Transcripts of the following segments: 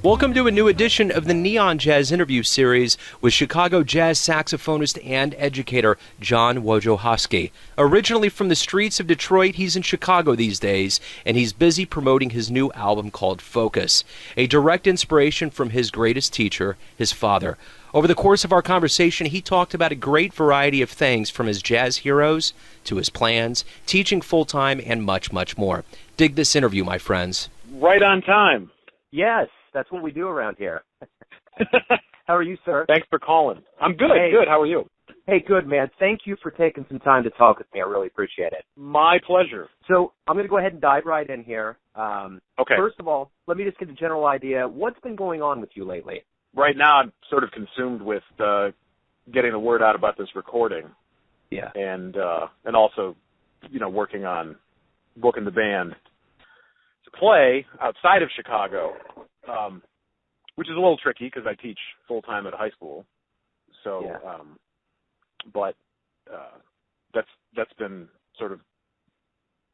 Welcome to a new edition of the Neon Jazz interview series with Chicago jazz saxophonist and educator John Wojciechowski. Originally from the streets of Detroit, he's in Chicago these days, and he's busy promoting his new album called Focus, a direct inspiration from his greatest teacher, his father. Over the course of our conversation, he talked about a great variety of things, from his jazz heroes to his plans, teaching full-time, and much, much more. Dig this interview, my friends. Right on time. Yes, that's what we do around here. How are you, sir? Thanks for calling. I'm good, Hey. good. How are you? Hey, good, man. Thank you for taking some time to talk with me. I really appreciate it. My pleasure. So I'm going to go ahead and dive right in here. Okay. First of all, let me just get a general idea. What's been going on with you lately? Right now I'm sort of consumed with getting the word out about this recording. Yeah. And also, working on booking the band to play outside of Chicago, which is a little tricky because I teach full-time at a high school. So, Yeah. But that's been sort of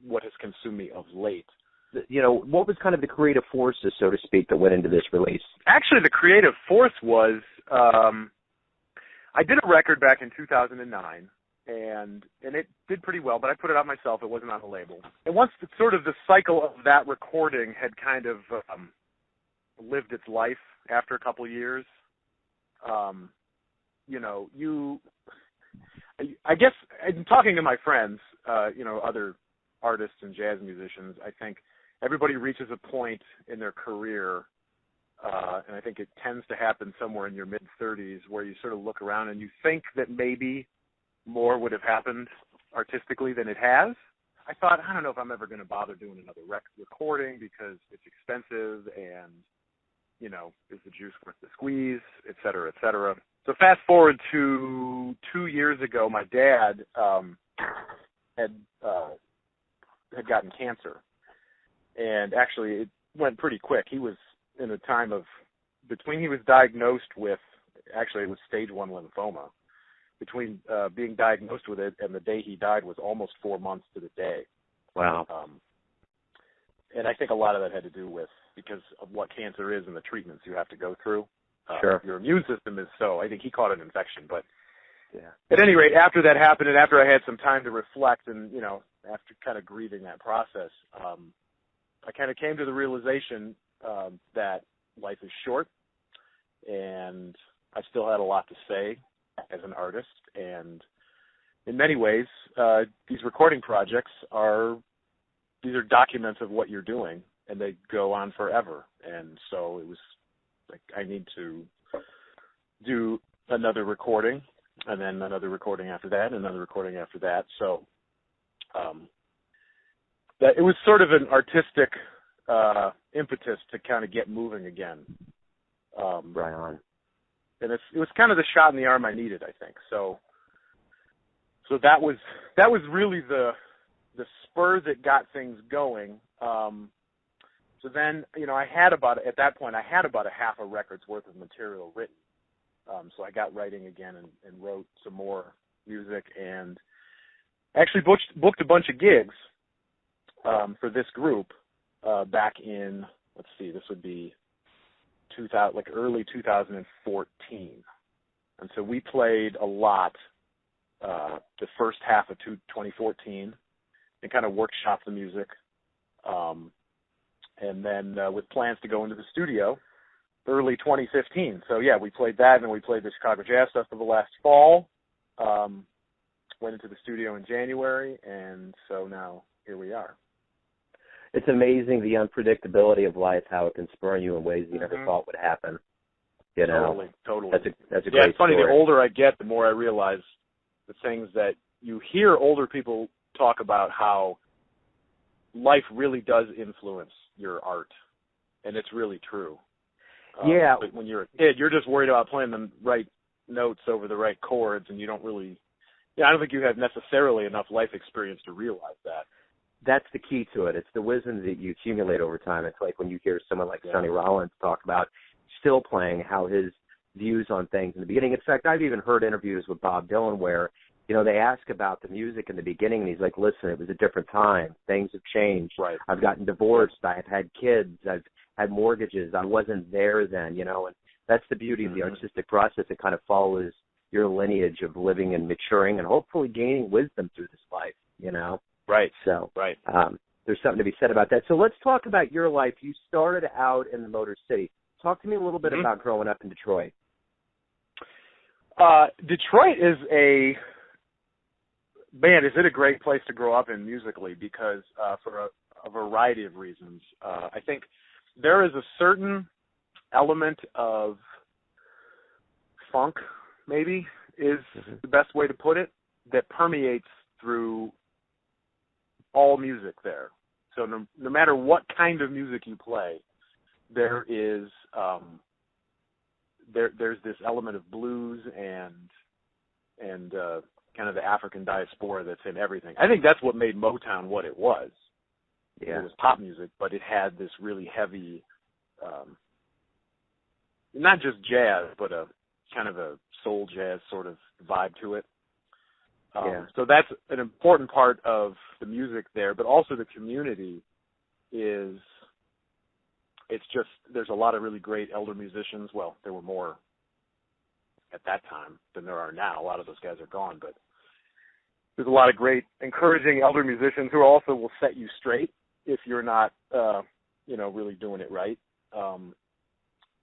what has consumed me of late. What was kind of the creative forces, so to speak, that went into this release? Actually, the creative force was I did a record back in 2009, and it did pretty well, but I put it out myself. It wasn't on a label. And once the cycle of that recording had kind of lived its life after a couple of years, I guess, in talking to my friends, other artists and jazz musicians, I think everybody reaches a point in their career, and I think it tends to happen somewhere in your mid-30s, where you sort of look around and you think that maybe more would have happened artistically than it has. I thought, I don't know if I'm ever going to bother doing another recording because it's expensive and, is the juice worth the squeeze, et cetera, et cetera. So fast forward to 2 years ago, my dad had gotten cancer. And actually, it went pretty quick. He was in a time of, between he was diagnosed with, actually it was stage 1 lymphoma. Between being diagnosed with it and the day he died was almost 4 months to the day. Wow. And I think a lot of that had to do with, because of what cancer is and the treatments you have to go through. Sure. Your immune system is I think he caught an infection. But yeah. At any rate, after that happened and after I had some time to reflect and, after kind of grieving that process, I kind of came to the realization that life is short, and I still had a lot to say as an artist. And in many ways, these recording projects these are documents of what you're doing, and they go on forever. And so it was like, I need to do another recording, and then another recording after that, and another recording after that. So that it was sort of an artistic impetus to kind of get moving again. Right on. And it was kind of the shot in the arm I needed, I think. So that was really the spur that got things going. So then, at that point, I had about a half a record's worth of material written. So I got writing again and wrote some more music, and actually booked a bunch of gigs for this group back in, this would be early 2014. And so we played a lot the first half of 2014 and kind of workshopped the music. And then with plans to go into the studio early 2015. So, yeah, we played that, and then we played the Chicago Jazz Festival last fall, went into the studio in January, and so now here we are. It's amazing the unpredictability of life, how it can spur you in ways you never thought would happen. Totally. That's a Yeah, great it's funny, story. the older I get, the more I realize the things that you hear older people talk about, how life really does influence your art, and it's really true. Yeah. But when you're a kid, you're just worried about playing the right notes over the right chords, and you don't really, I don't think you have necessarily enough life experience to realize that. That's the key to it. It's the wisdom that you accumulate over time. It's like when you hear someone like Sonny Rollins talk about still playing, how his views on things in the beginning. In fact, I've even heard interviews with Bob Dylan where, they ask about the music in the beginning, and he's like, listen, it was a different time. Things have changed. Right. I've gotten divorced. I've had kids. I've had mortgages. I wasn't there then, you know, and that's the beauty of the artistic process. It kind of follows your lineage of living and maturing and hopefully gaining wisdom through this life, you know. Right. So right. There's something to be said about that. So let's talk about your life. You started out in the Motor City. Talk to me a little bit about growing up in Detroit. Detroit is is it a great place to grow up in musically because for a variety of reasons. I think there is a certain element of funk, maybe, is the best way to put it, that permeates through all music there. So no matter what kind of music you play, there is there's this element of blues and kind of the African diaspora that's in everything. I think that's what made Motown what it was. Yeah. It was pop music, but it had this really heavy, not just jazz, but a kind of a soul jazz sort of vibe to it. So that's an important part of the music there, but also the community is, it's just, there's a lot of really great elder musicians. Well, there were more at that time than there are now. A lot of those guys are gone, but there's a lot of great, encouraging elder musicians who also will set you straight if you're not, really doing it right. And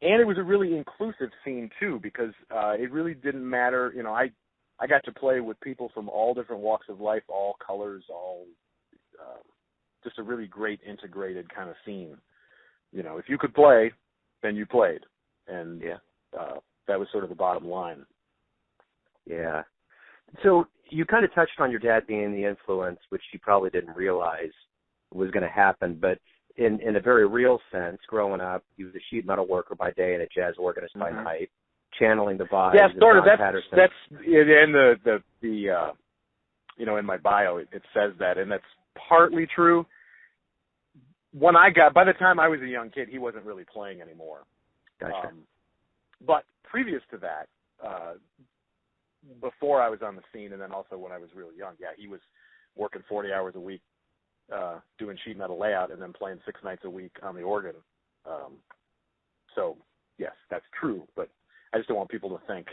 it was a really inclusive scene too, because it really didn't matter. You know, I got to play with people from all different walks of life, all colors, all just a really great integrated kind of scene. You know, if you could play, then you played, and that was sort of the bottom line. Yeah. So you kind of touched on your dad being the influence, which you probably didn't realize was going to happen, but in a very real sense, growing up, he was a sheet metal worker by day and a jazz organist by night, channeling the vibes. Yeah, sort of. Patterson. That's in the in my bio it says that, and that's partly true. By the time I was a young kid, he wasn't really playing anymore. Gotcha. But previous to that, before I was on the scene, and then also when I was really young, he was working 40 hours a week, doing sheet metal layout, and then playing 6 nights a week on the organ. So, yes, that's true, but I just don't want people to think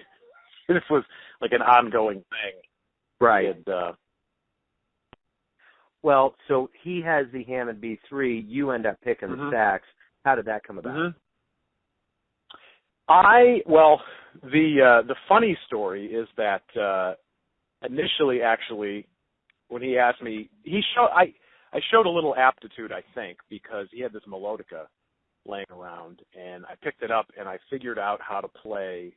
this was like an ongoing thing. Right. And, well, so he has the Hammond B3. You end up picking the sax. How did that come about? The funny story is that initially, actually, when he asked me, I showed a little aptitude, I think, because he had this melodica laying around, and I picked it up and I figured out how to play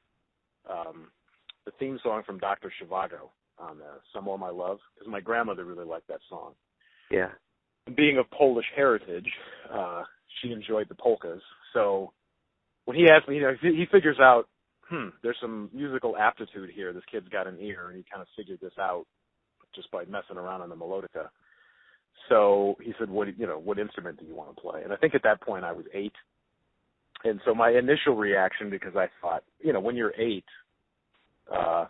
the theme song from Dr. Zhivago on Some More My Love, because my grandmother really liked that song. Yeah. Being of Polish heritage, she enjoyed the polkas. So when he asked me, he figures out, there's some musical aptitude here. This kid's got an ear, and he kind of figured this out just by messing around on the melodica. So he said, what instrument do you want to play? And I think at that point I was 8. And so my initial reaction, because I thought, when you're 8 and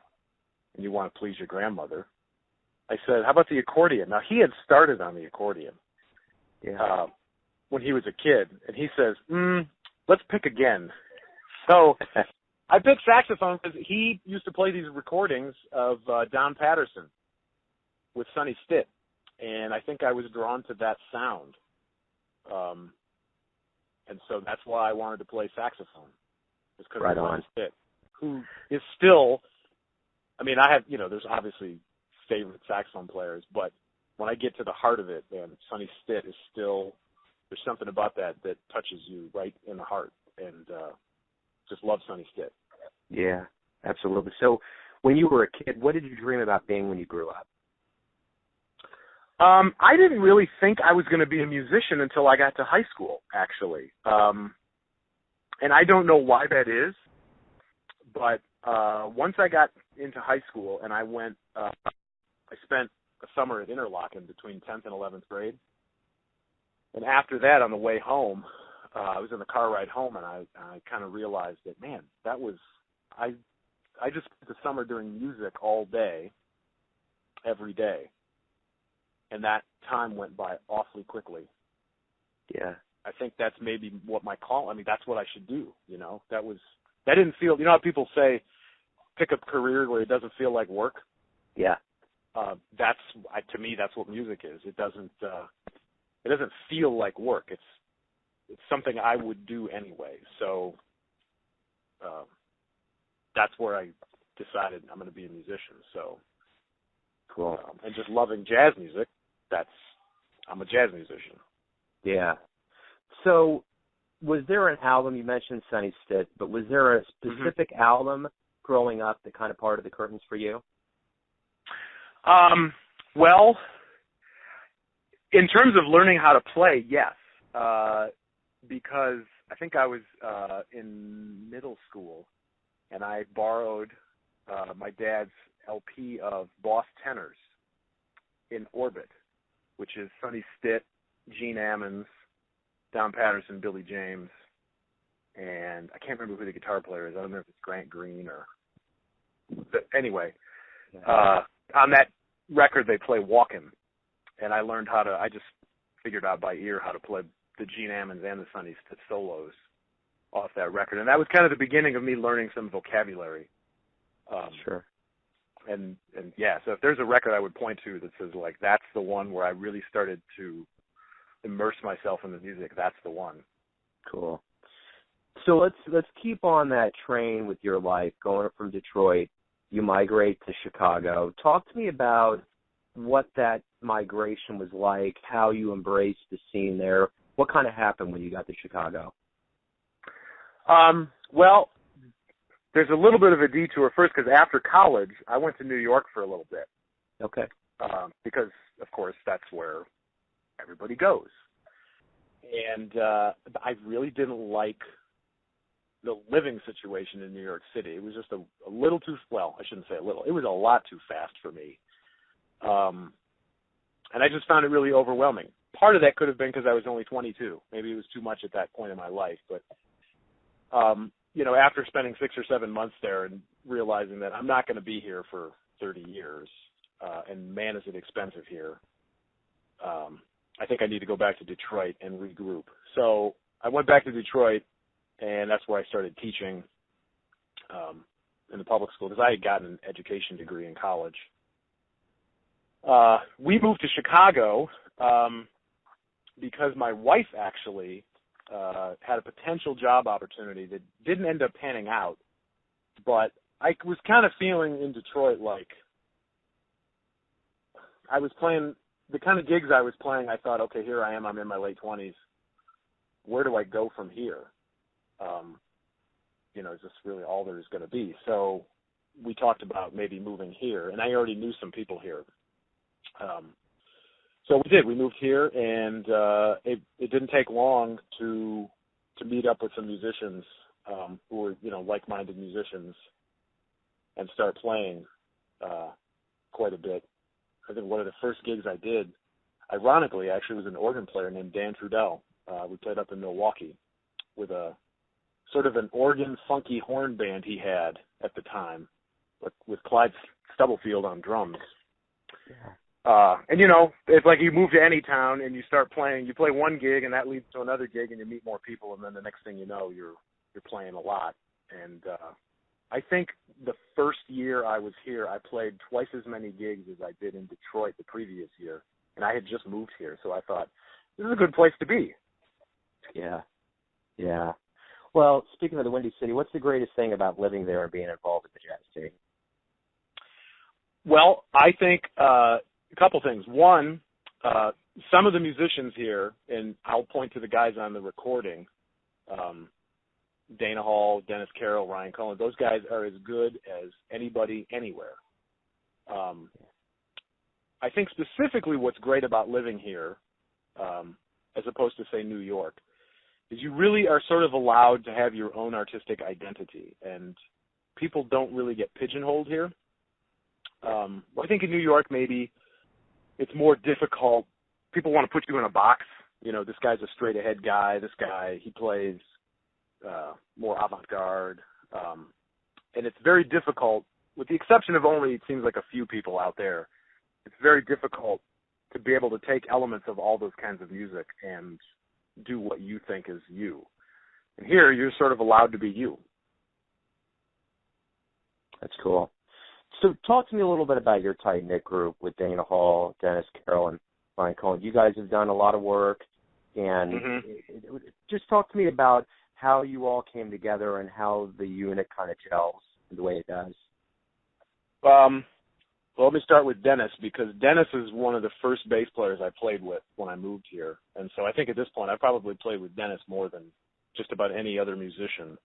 you want to please your grandmother, I said, how about the accordion? Now, he had started on the accordion when he was a kid. And he says, let's pick again. So I picked saxophone because he used to play these recordings of Don Patterson with Sonny Stitt. And I think I was drawn to that sound. And so that's why I wanted to play saxophone. It's because of Sonny Stitt, who is still, I have, there's obviously favorite saxophone players, but when I get to the heart of it, man, Sonny Stitt is still, there's something about that touches you right in the heart, and just love Sonny Stitt. Yeah, absolutely. So when you were a kid, what did you dream about being when you grew up? I didn't really think I was going to be a musician until I got to high school, actually. And I don't know why that is, but once I got into high school and I went, I spent a summer at Interlochen between 10th and 11th grade. And after that, on the way home, I was in the car ride home, and I kind of realized that, man, that was, I just spent the summer doing music all day, every day. And that time went by awfully quickly. Yeah. I think that's maybe what my call. I mean, that's what I should do. That didn't feel. You know how people say, pick a career where it doesn't feel like work. Yeah. To me, that's what music is. It doesn't feel like work. It's something I would do anyway. So that's where I decided I'm going to be a musician. So cool. And just loving jazz music, I'm a jazz musician. Yeah. So was there an album, you mentioned Sonny Stitt, but was there a specific album growing up that kind of parted the curtains for you? Well, in terms of learning how to play, yes. Because I think I was in middle school, and I borrowed my dad's LP of Boss Tenors in Orbit, which is Sonny Stitt, Gene Ammons, Don Patterson, Billy James, and I can't remember who the guitar player is. I don't know if it's Grant Green or... But anyway, on that record they play Walkin', and I learned I just figured out by ear how to play the Gene Ammons and the Sonny Stitt solos off that record. And that was kind of the beginning of me learning some vocabulary. Sure. And yeah, so if there's a record I would point to that says, like, that's the one where I really started to immerse myself in the music, that's the one. Cool. So let's keep on that train with your life, going from Detroit. You migrate to Chicago. Talk to me about what that migration was like, how you embraced the scene there. What kind of happened when you got to Chicago? Well, there's a little bit of a detour first, because after college, I went to New York for a little bit. Okay. Because, of course, that's where everybody goes. And I really didn't like the living situation in New York City. It was just a little too, well, I shouldn't say a little. It was a lot too fast for me. And I just found it really overwhelming. Part of that could have been because I was only 22. Maybe it was too much at that point in my life. But, after spending 6 or 7 months there and realizing that I'm not going to be here for 30 years, and man, is it expensive here, I think I need to go back to Detroit and regroup. So I went back to Detroit, and that's where I started teaching in the public school, because I had gotten an education degree in college. We moved to Chicago because my wife actually had a potential job opportunity that didn't end up panning out, but I was kind of feeling in Detroit like I was playing the kind of gigs I was playing. I thought, okay, here I am. I'm in my late 20s. Where do I go from here? Is this really all there's going to be? So we talked about maybe moving here, and I already knew some people here. So we did. We moved here, and it didn't take long to meet up with some musicians who were, like-minded musicians, and start playing quite a bit. I think one of the first gigs I did, ironically, actually was an organ player named Dan Trudell. We played up in Milwaukee with a sort of an organ funky horn band he had at the time, with Clyde Stubblefield on drums. Yeah. And it's like you move to any town and you start playing. You play one gig and that leads to another gig, and you meet more people, and then the next thing you know, you're playing a lot. And I think the first year I was here, I played twice as many gigs as I did in Detroit the previous year, and I had just moved here, so I thought this is a good place to be. Yeah. Well, speaking of the Windy City, what's the greatest thing about living there and being involved with the jazz scene? Well, I think a couple things. One, some of the musicians here, and I'll point to the guys on the recording, Dana Hall, Dennis Carroll, Ryan Cohen, those guys are as good as anybody anywhere. I think specifically what's great about living here, as opposed to, say, New York, is you really are sort of allowed to have your own artistic identity, and people don't really get pigeonholed here. I think in New York maybe it's more difficult. People want to put you in a box. This guy's a straight-ahead guy. This guy, he plays more avant-garde. And it's very difficult, with the exception of only, it seems like, a few people out there, it's very difficult to be able to take elements of all those kinds of music and do what you think is you. And here, you're sort of allowed to be you. That's cool. So talk to me a little bit about your tight-knit group with Dana Hall, Dennis Carroll, and Ryan Cohen. You guys have done a lot of work, and just talk to me about how you all came together and how the unit kind of gels the way it does. Well, let me start with Dennis, because Dennis is one of the first bass players I played with when I moved here. And so I think at this point I probably played with Dennis more than just about any other musician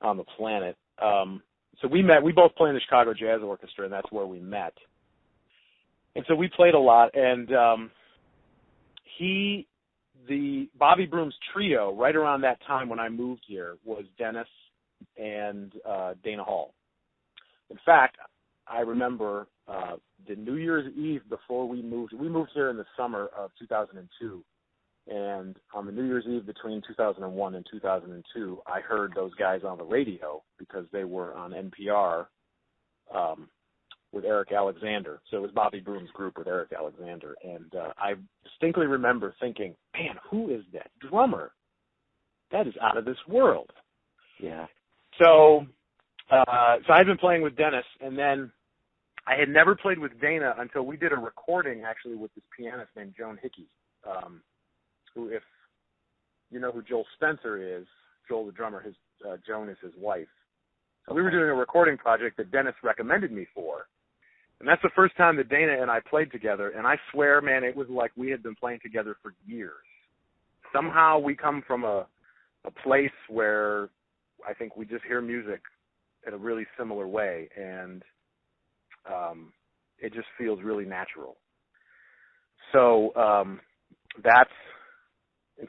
on the planet. So we both play in the Chicago Jazz Orchestra, and that's where we met. And so we played a lot, and the Bobby Broom's trio, right around that time when I moved here, was Dennis and Dana Hall. In fact, I remember the New Year's Eve before we moved here in the summer of 2002, and on the New Year's Eve between 2001 and 2002, I heard those guys on the radio because they were on NPR with Eric Alexander. So it was Bobby Broom's group with Eric Alexander. And I distinctly remember thinking, man, who is that drummer? That is out of this world. Yeah. So I'd been playing with Dennis, and then I had never played with Dana until we did a recording, actually, with this pianist named Joan Hickey, who, if you know who Joel Spencer is, Joel the drummer, Joan is his wife. So we were doing a recording project that Dennis recommended me for. And that's the first time that Dana and I played together, and I swear, man, it was like we had been playing together for years. Somehow we come from a place where I think we just hear music in a really similar way, and it just feels really natural. So and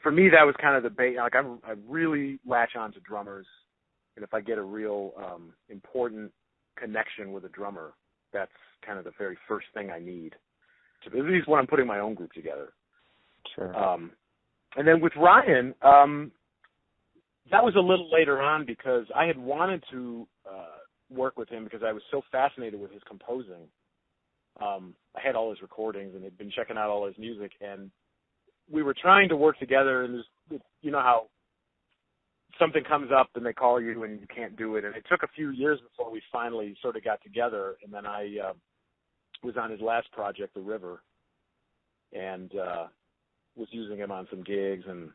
for me, that was kind of the base. Like I really latch on to drummers, and if I get a real important connection with a drummer, that's kind of the very first thing I need, at least when I'm putting my own group together. Sure. And then with Ryan, that was a little later on because I had wanted to work with him because I was so fascinated with his composing. I had all his recordings and had been checking out all his music, and we were trying to work together, and you know how something comes up and they call you and you can't do it. And it took a few years before we finally sort of got together, and then I was on his last project, The River, and was using him on some gigs, and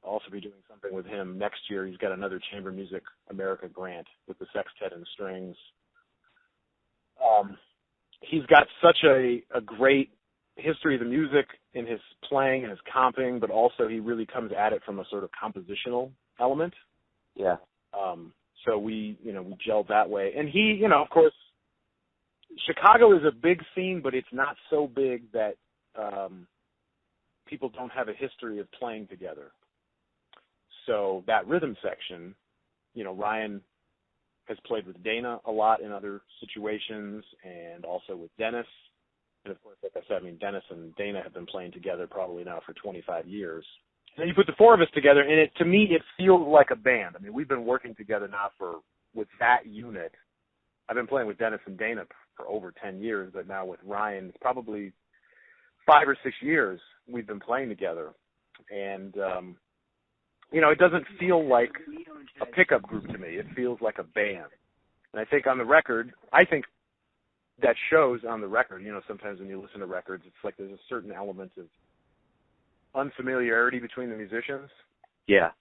I'll also be doing something with him next year. He's got another Chamber Music America grant with the sextet and strings. He's got such a great history of the music in his playing and his comping, but also he really comes at it from a sort of compositional element. Yeah. So we gelled that way. And he, of course, Chicago is a big scene, but it's not so big that people don't have a history of playing together. So that rhythm section, Ryan has played with Dana a lot in other situations, and also with Dennis. And of course, like I said, Dennis and Dana have been playing together probably now for 25 years. And then you put the four of us together, and to me, it feels like a band. We've been working together now with that unit. I've been playing with Dennis and Dana for over 10 years, but now with Ryan, it's probably 5 or 6 years we've been playing together. And, it doesn't feel like a pickup group to me. It feels like a band. And I think on the record, that shows on the record. Sometimes when you listen to records, it's like there's a certain element of unfamiliarity between the musicians. Yeah.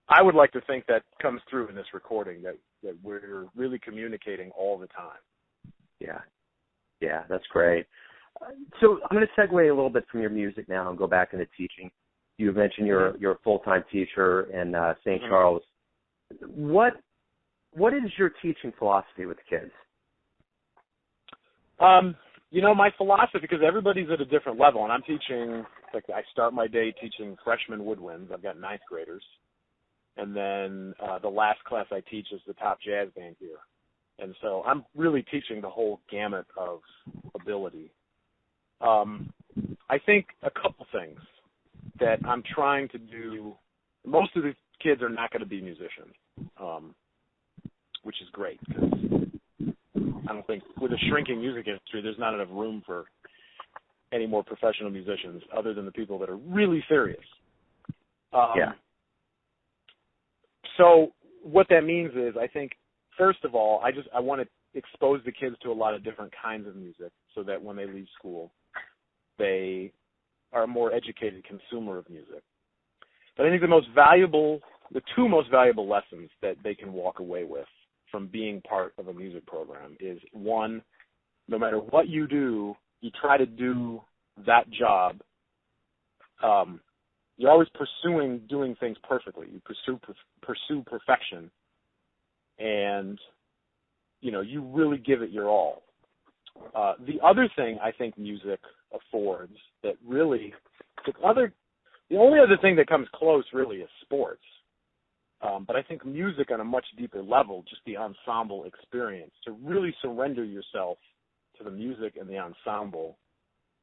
I would like to think that comes through in this recording, that we're really communicating all the time. Yeah. Yeah, that's great. So I'm going to segue a little bit from your music now and go back into teaching. You mentioned you're a full-time teacher in St. Charles. What is your teaching philosophy with kids? My philosophy, because everybody's at a different level, and I'm teaching, I start my day teaching freshman woodwinds. I've got ninth graders. And then the last class I teach is the top jazz band here. And so I'm really teaching the whole gamut of ability. I think a couple things that I'm trying to do. Most of the kids are not going to be musicians, which is great, because I don't think with a shrinking music industry, there's not enough room for any more professional musicians other than the people that are really serious. Yeah. So what that means is, I think, first of all, I want to expose the kids to a lot of different kinds of music so that when they leave school, they are a more educated consumer of music. But I think the two most valuable lessons that they can walk away with from being part of a music program is, one, no matter what you do, you try to do that job. You're always pursuing doing things perfectly. You pursue perfection, and you really give it your all. The other thing I think music affords that really, the only other thing that comes close really is sports. But I think music on a much deeper level, just the ensemble experience, to really surrender yourself to the music and the ensemble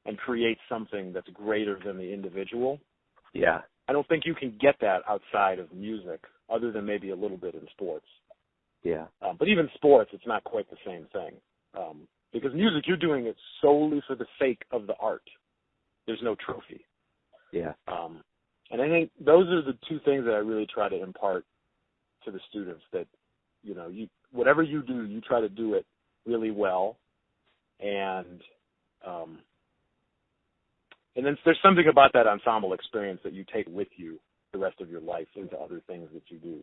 and create something that's greater than the individual. Yeah. I don't think you can get that outside of music, other than maybe a little bit in sports. Yeah. But even sports, it's not quite the same thing. Because music, you're doing it solely for the sake of the art. There's no trophy. Yeah. And I think those are the two things that I really try to impart to the students, that, whatever you do, you try to do it really well. And then there's something about that ensemble experience that you take with you the rest of your life into other things that you do.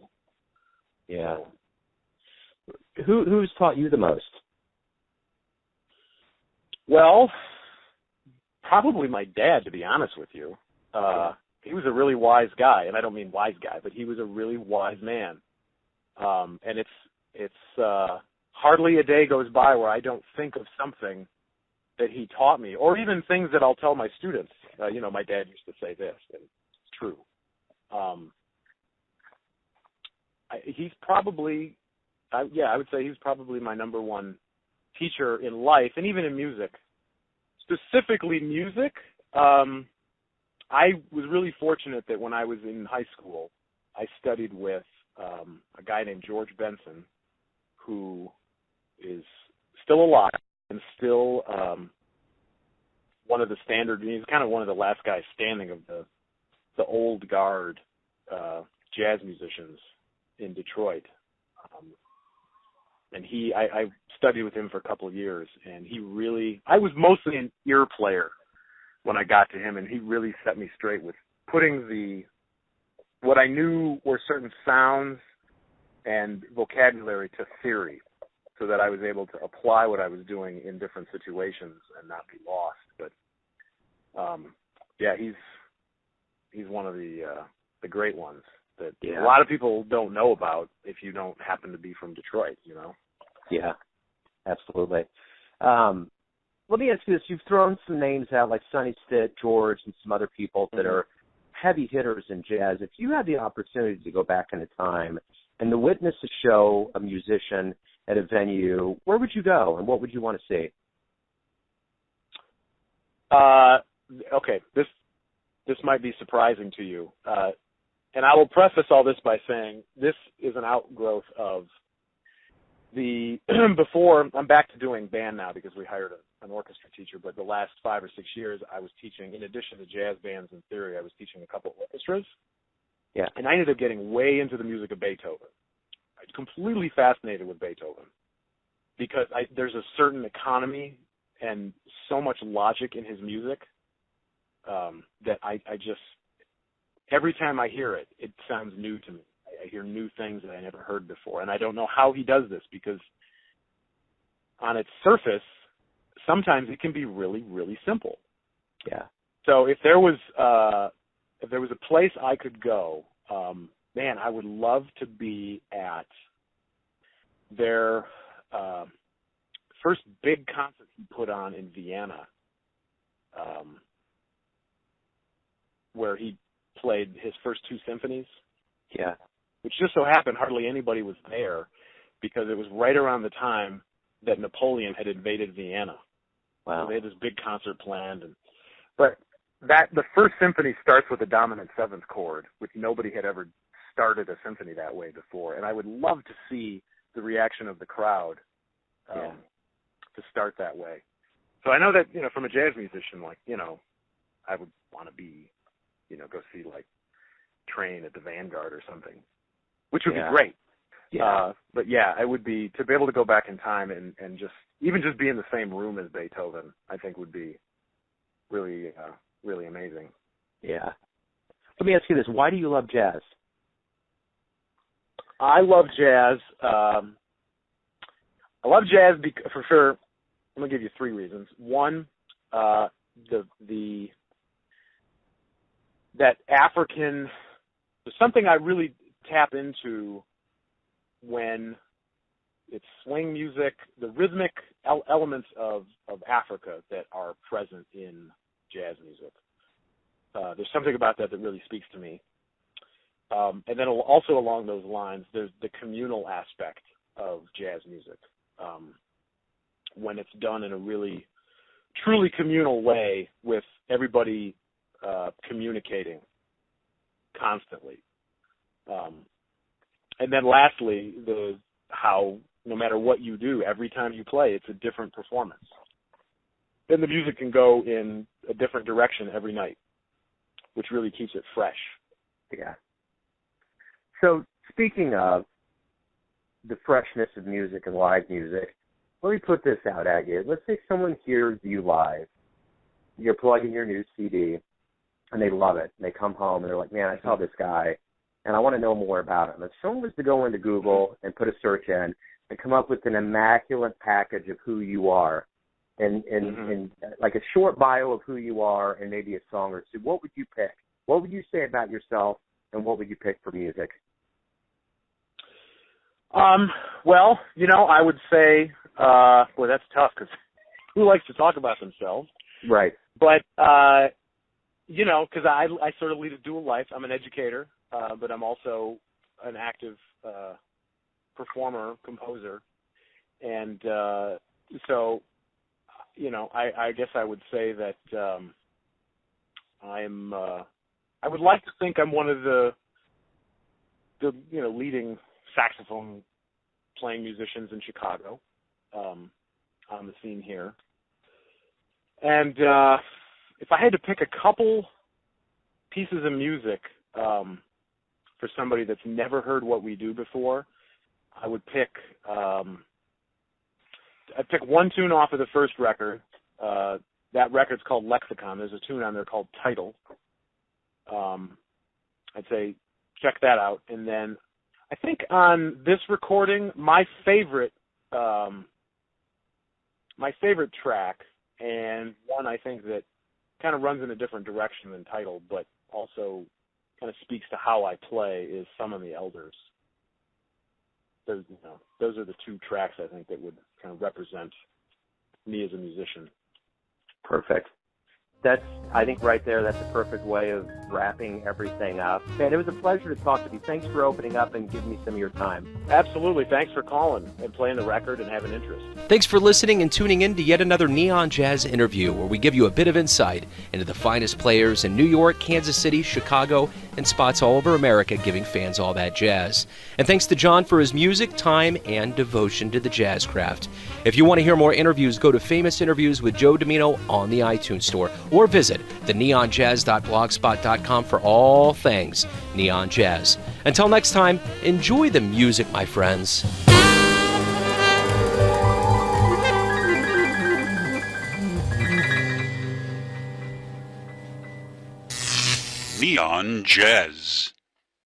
Yeah. Who's taught you the most? Well, probably my dad, to be honest with you. He was a really wise guy, and I don't mean wise guy, but he was a really wise man. And it's hardly a day goes by where I don't think of something that he taught me, or even things that I'll tell my students. My dad used to say this, and it's true. He's probably, I would say he's probably my number one teacher in life, and even in music. Specifically music, I was really fortunate that when I was in high school, I studied with a guy named George Benson, who is still alive and still one of the standard. He's kind of one of the last guys standing of the old guard jazz musicians in Detroit. And I studied with him for a couple of years, and I was mostly an ear player when I got to him, and he really set me straight with putting what I knew were certain sounds and vocabulary to theory, so that I was able to apply what I was doing in different situations and not be lost. But he's one of the great ones that a lot of people don't know about if you don't happen to be from Detroit, Yeah, absolutely. Let me ask you this. You've thrown some names out like Sonny Stitt, George, and some other people that are heavy hitters in jazz. If you had the opportunity to go back in time and to witness a show, a musician at a venue, where would you go and what would you want to see? Okay, this might be surprising to you. And I will preface all this by saying this is an outgrowth of before. I'm back to doing band now because we hired an orchestra teacher, but the last 5 or 6 years I was teaching, in addition to jazz bands and theory, I was teaching a couple of orchestras. Yeah. And I ended up getting way into the music of Beethoven. I was completely fascinated with Beethoven because there's a certain economy and so much logic in his music that I just, every time I hear it, it sounds new to me. I hear new things that I never heard before, and I don't know how he does this because on its surface, sometimes it can be really, really simple. Yeah. So if there was a place I could go, man, I would love to be at their first big concert he put on in Vienna, where he played his first 2 symphonies. Yeah. Which just so happened hardly anybody was there because it was right around the time that Napoleon had invaded Vienna. Wow. So they had this big concert planned. But the first symphony starts with a dominant 7th chord, which nobody had ever started a symphony that way before. And I would love to see the reaction of the crowd to start that way. So I know that, from a jazz musician, I would want to be, go see, train at the Vanguard or something, which would Yeah. be great. Yeah. But yeah, I would be, to be able to go back in time and just be in the same room as Beethoven, I think would be really, really amazing. Yeah. Let me ask you this. Why do you love jazz? I love jazz. I love jazz for sure. I'm going to give you three reasons. One, that African, there's something I really tap into when it's swing music, the rhythmic elements of Africa that are present in jazz music. There's something about that really speaks to me. And then also along those lines, there's the communal aspect of jazz music. When it's done in a really, truly communal way with everybody communicating constantly. And then lastly, how no matter what you do, every time you play, it's a different performance. Then the music can go in a different direction every night, which really keeps it fresh. Yeah. So speaking of the freshness of music and live music, let me put this out at you. Let's say someone hears you live. You're plugging your new CD, and they love it. They come home, and they're like, man, I saw this guy, and I want to know more about him. If someone was to go into Google and put a search in and come up with an immaculate package of who you are, and like a short bio of who you are and maybe a song or two, what would you pick? What would you say about yourself, and what would you pick for music? Well, I would say, boy, that's tough because who likes to talk about themselves? Right. But, because I sort of lead a dual life. I'm an educator, but I'm also an active performer, composer. And so, I guess I would say that I would like to think I'm one of the leading saxophone playing musicians in Chicago, on the scene here. And if I had to pick a couple pieces of music for somebody that's never heard what we do before, I would pick I'd pick one tune off of the first record. That record's called Lexicon. There's a tune on there called Title. I'd say check that out. And then I think on this recording, my favorite track, and one I think that kind of runs in a different direction than Title, but also kind of speaks to how I play, is Summon the Elders. Those are the two tracks I think that would kind of represent me as a musician. Perfect. I think right there, that's a perfect way of wrapping everything up. Man, it was a pleasure to talk with you. Thanks for opening up and giving me some of your time. Absolutely. Thanks for calling and playing the record and having interest. Thanks for listening and tuning in to yet another Neon Jazz interview, where we give you a bit of insight into the finest players in New York, Kansas City, Chicago, and spots all over America, giving fans all that jazz. And thanks to John for his music, time, and devotion to the jazz craft. If you want to hear more interviews, go to Famous Interviews with Joe Domino on the iTunes Store, or visit theneonjazz.blogspot.com for all things Neon Jazz. Until next time, enjoy the music, my friends. Neon Jazz.